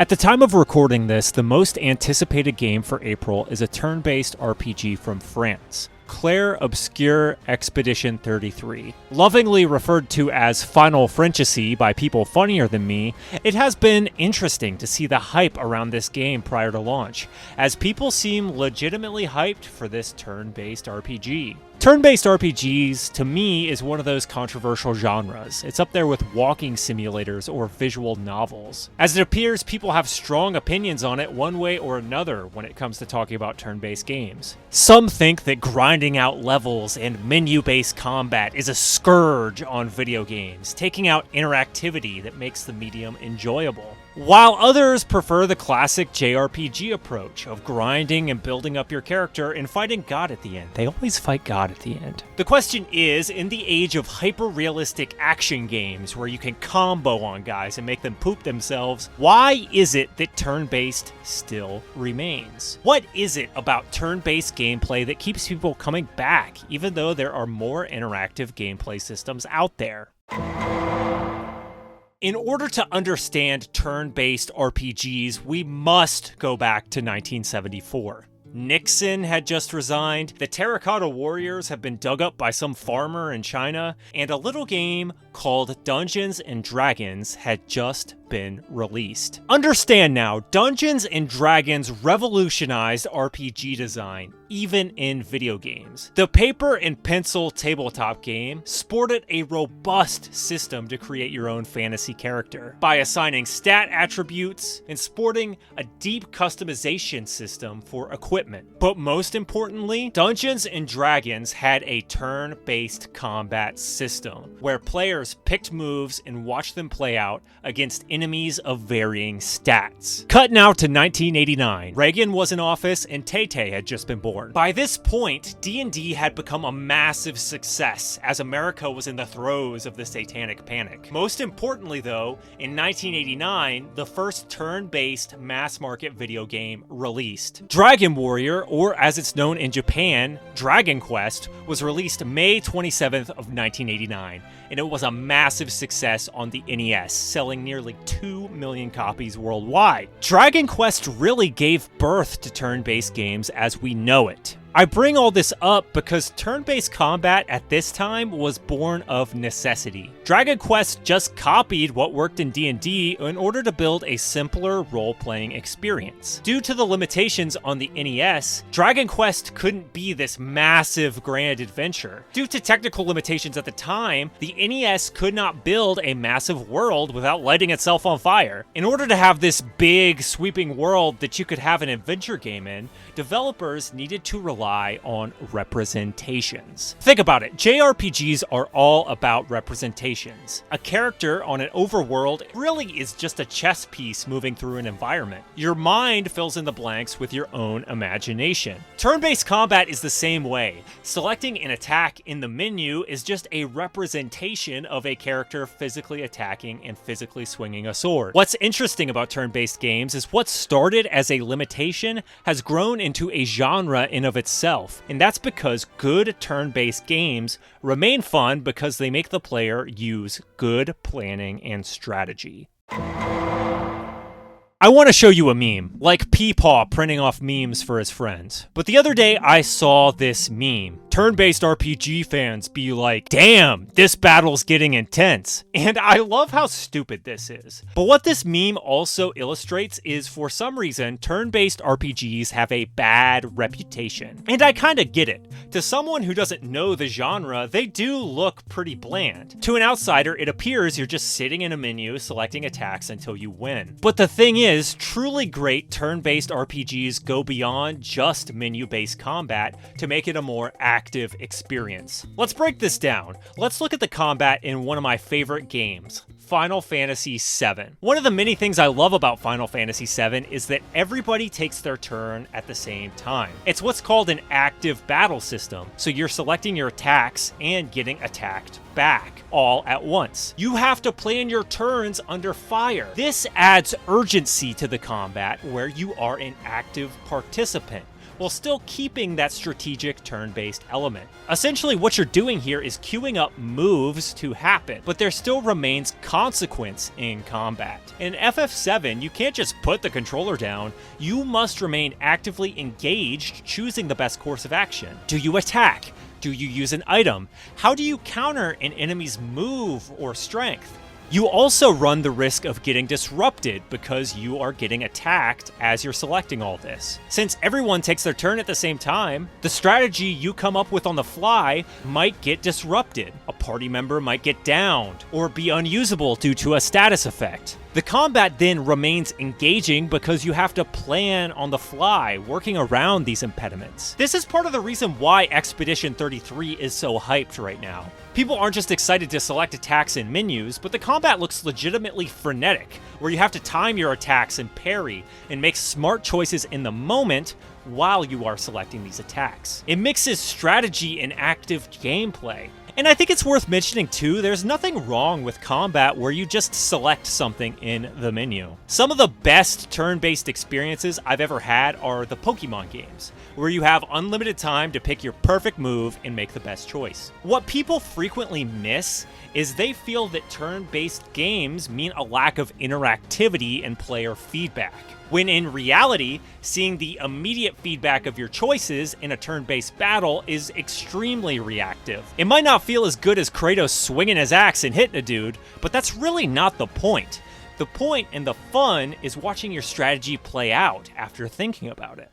At the time of recording this, the most anticipated game for April is a turn-based RPG from France, Clair Obscur Expedition 33. Lovingly referred to as Final Fantasy by people funnier than me, it has been interesting to see the hype around this game prior to launch, as people seem legitimately hyped for this turn-based RPG. Turn-based RPGs, to me, is one of those controversial genres. It's up there with walking simulators or visual novels, as it appears people have strong opinions on it one way or another when it comes to talking about turn-based games. Some think that grinding out levels and menu-based combat is a scourge on video games, taking out interactivity that makes the medium enjoyable, while others prefer the classic JRPG approach of grinding and building up your character and fighting God at the end. They always fight God at the end. The question is, in the age of hyper-realistic action games where you can combo on guys and make them poop themselves, why is it that turn-based still remains? What is it about turn-based gameplay that keeps people coming back, even though there are more interactive gameplay systems out there? In order to understand turn-based RPGs, we must go back to 1974. Nixon had just resigned, the Terracotta Warriors have been dug up by some farmer in China, and a little game called Dungeons and Dragons had just been released. Understand now, Dungeons and Dragons revolutionized RPG design, even in video games. The paper and pencil tabletop game sported a robust system to create your own fantasy character by assigning stat attributes and sporting a deep customization system for equipment. But most importantly, Dungeons and Dragons had a turn-based combat system where players picked moves and watched them play out against enemies of varying stats. Cut now to 1989. Reagan was in office and Tay-Tay had just been born. By this point, D&D had become a massive success as America was in the throes of the Satanic Panic. Most importantly though, in 1989, the first turn-based mass-market video game released. Dragon Warrior, or as it's known in Japan, Dragon Quest, was released May 27th of 1989, and it was a massive success on the NES, selling nearly 2 million copies worldwide. Dragon Quest really gave birth to turn-based games as we know it. I bring all this up because turn-based combat at this time was born of necessity. Dragon Quest just copied what worked in D&D in order to build a simpler role-playing experience. Due to the limitations on the NES, Dragon Quest couldn't be this massive grand adventure. Due to technical limitations at the time, the NES could not build a massive world without lighting itself on fire. In order to have this big, sweeping world that you could have an adventure game in, developers needed to rely on representations. Think about it, JRPGs are all about representations. A character on an overworld really is just a chess piece moving through an environment. Your mind fills in the blanks with your own imagination. Turn-based combat is the same way. Selecting an attack in the menu is just a representation of a character physically attacking and physically swinging a sword. What's interesting about turn-based games is what started as a limitation has grown into a genre in of itself, and that's because good turn-based games remain fun because they make the player use good planning and strategy. I want to show you a meme, like Peepaw printing off memes for his friends. But the other day I saw this meme. Turn-based RPG fans be like, damn, this battle's getting intense. And I love how stupid this is. But what this meme also illustrates is, for some reason, turn-based RPGs have a bad reputation. And I kinda get it. To someone who doesn't know the genre, they do look pretty bland. To an outsider, it appears you're just sitting in a menu selecting attacks until you win. But the thing is, truly great turn-based RPGs go beyond just menu-based combat to make it a more active experience. Let's break this down. Let's look at the combat in one of my favorite games, Final Fantasy VII. One of the many things I love about Final Fantasy VII is that everybody takes their turn at the same time. It's what's called an active battle system, so you're selecting your attacks and getting attacked back all at once. You have to plan your turns under fire. This adds urgency to the combat where you are an active participant, while still keeping that strategic turn-based element. Essentially, what you're doing here is queuing up moves to happen, but there still remains consequence in combat. In FF7, you can't just put the controller down, you must remain actively engaged, choosing the best course of action. Do you attack? Do you use an item? How do you counter an enemy's move or strength? You also run the risk of getting disrupted because you are getting attacked as you're selecting all this. Since everyone takes their turn at the same time, the strategy you come up with on the fly might get disrupted. A party member might get downed or be unusable due to a status effect. The combat then remains engaging because you have to plan on the fly, working around these impediments. This is part of the reason why Expedition 33 is so hyped right now. People aren't just excited to select attacks and menus, but the combat looks legitimately frenetic, where you have to time your attacks and parry, and make smart choices in the moment while you are selecting these attacks. It mixes strategy and active gameplay. And I think it's worth mentioning too, there's nothing wrong with combat where you just select something in the menu. Some of the best turn-based experiences I've ever had are the Pokemon games, where you have unlimited time to pick your perfect move and make the best choice. What people frequently miss is they feel that turn-based games mean a lack of interactivity and player feedback, when in reality, seeing the immediate feedback of your choices in a turn-based battle is extremely reactive. It might not feel as good as Kratos swinging his axe and hitting a dude, but that's really not the point. The point and the fun is watching your strategy play out after thinking about it.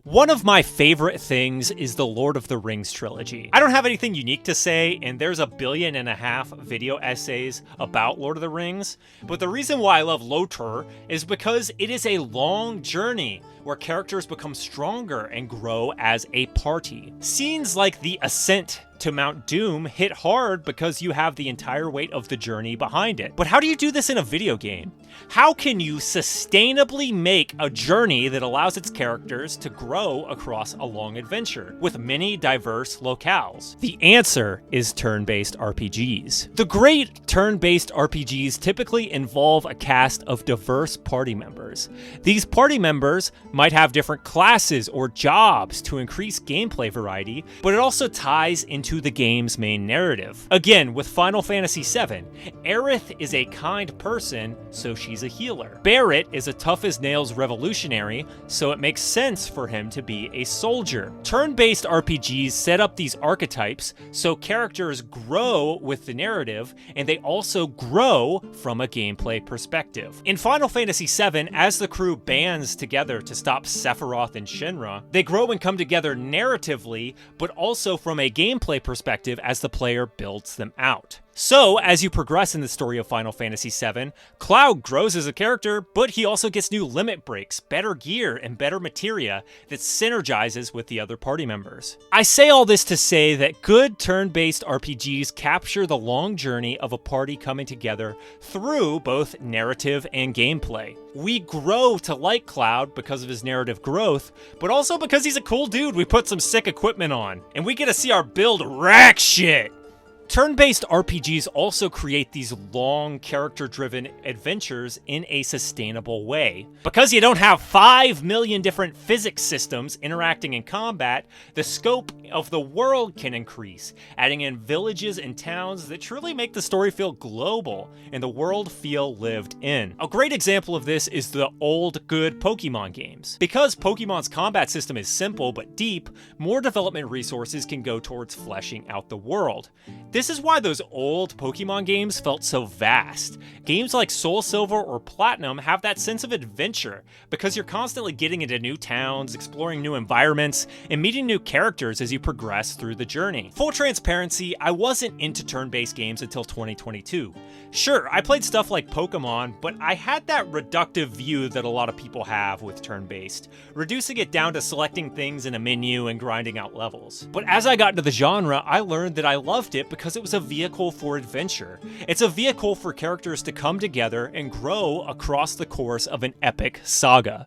One of my favorite things is the Lord of the Rings trilogy. I don't have anything unique to say, and there's 1.5 billion video essays about Lord of the Rings, but the reason why I love LOTR is because it is a long journey where characters become stronger and grow as a party. Scenes like the ascent to Mount Doom hit hard because you have the entire weight of the journey behind it. But how do you do this in a video game? How can you sustainably make a journey that allows its characters to grow across a long adventure with many diverse locales? The answer is turn-based RPGs. The great turn-based RPGs typically involve a cast of diverse party members. These party members might have different classes or jobs to increase gameplay variety, but it also ties into the game's main narrative. Again, with Final Fantasy VII, Aerith is a kind person, so she's a healer. Barrett is a tough-as-nails revolutionary, so it makes sense for him to be a soldier. Turn-based RPGs set up these archetypes so characters grow with the narrative, and they also grow from a gameplay perspective. In Final Fantasy VII, as the crew bands together to stop Sephiroth and Shinra, they grow and come together narratively, but also from a gameplay perspective as the player builds them out. So, as you progress in the story of Final Fantasy VII, Cloud grows as a character, but he also gets new limit breaks, better gear, and better materia that synergizes with the other party members. I say all this to say that good turn-based RPGs capture the long journey of a party coming together through both narrative and gameplay. We grow to like Cloud because of his narrative growth, but also because he's a cool dude we put some sick equipment on, and we get to see our build wreck shit. Turn-based RPGs also create these long, character-driven adventures in a sustainable way. Because you don't have 5 million different physics systems interacting in combat, the scope of the world can increase, adding in villages and towns that truly make the story feel global and the world feel lived in. A great example of this is the old, good Pokemon games. Because Pokemon's combat system is simple but deep, more development resources can go towards fleshing out the world. This is why those old Pokemon games felt so vast. Games like Soul Silver or Platinum have that sense of adventure, because you're constantly getting into new towns, exploring new environments, and meeting new characters as you progress through the journey. Full transparency, I wasn't into turn-based games until 2022. Sure, I played stuff like Pokemon, but I had that reductive view that a lot of people have with turn-based, reducing it down to selecting things in a menu and grinding out levels. But as I got into the genre, I learned that I loved it because it was a vehicle for adventure. It's a vehicle for characters to come together and grow across the course of an epic saga.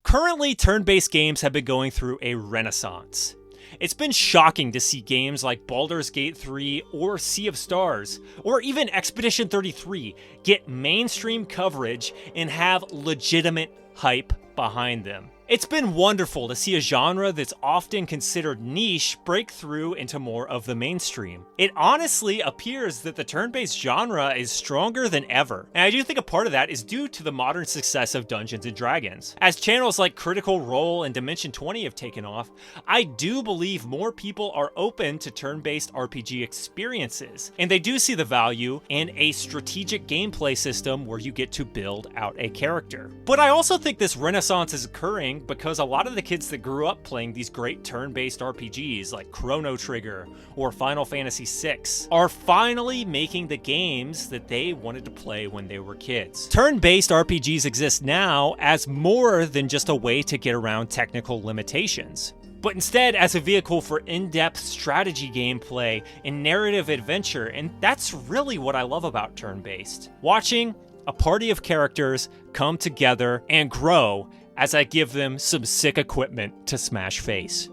Currently, turn-based games have been going through a renaissance. It's been shocking to see games like Baldur's Gate 3 or Sea of Stars, or even Expedition 33 get mainstream coverage and have legitimate hype behind them. It's been wonderful to see a genre that's often considered niche break through into more of the mainstream. It honestly appears that the turn-based genre is stronger than ever, and I do think a part of that is due to the modern success of Dungeons & Dragons. As channels like Critical Role and Dimension 20 have taken off, I do believe more people are open to turn-based RPG experiences, and they do see the value in a strategic gameplay system where you get to build out a character. But I also think this renaissance is occurring because a lot of the kids that grew up playing these great turn-based RPGs like Chrono Trigger or Final Fantasy VI are finally making the games that they wanted to play when they were kids. Turn-based RPGs exist now as more than just a way to get around technical limitations, but instead as a vehicle for in-depth strategy gameplay and narrative adventure, and that's really what I love about turn-based. Watching a party of characters come together and grow as I give them some sick equipment to smash face.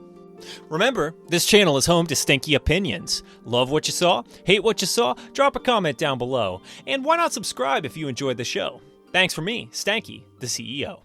Remember, this channel is home to stinky opinions. Love what you saw? Hate what you saw? Drop a comment down below. And why not subscribe if you enjoyed the show? Thanks for me, Stanky, the CEO.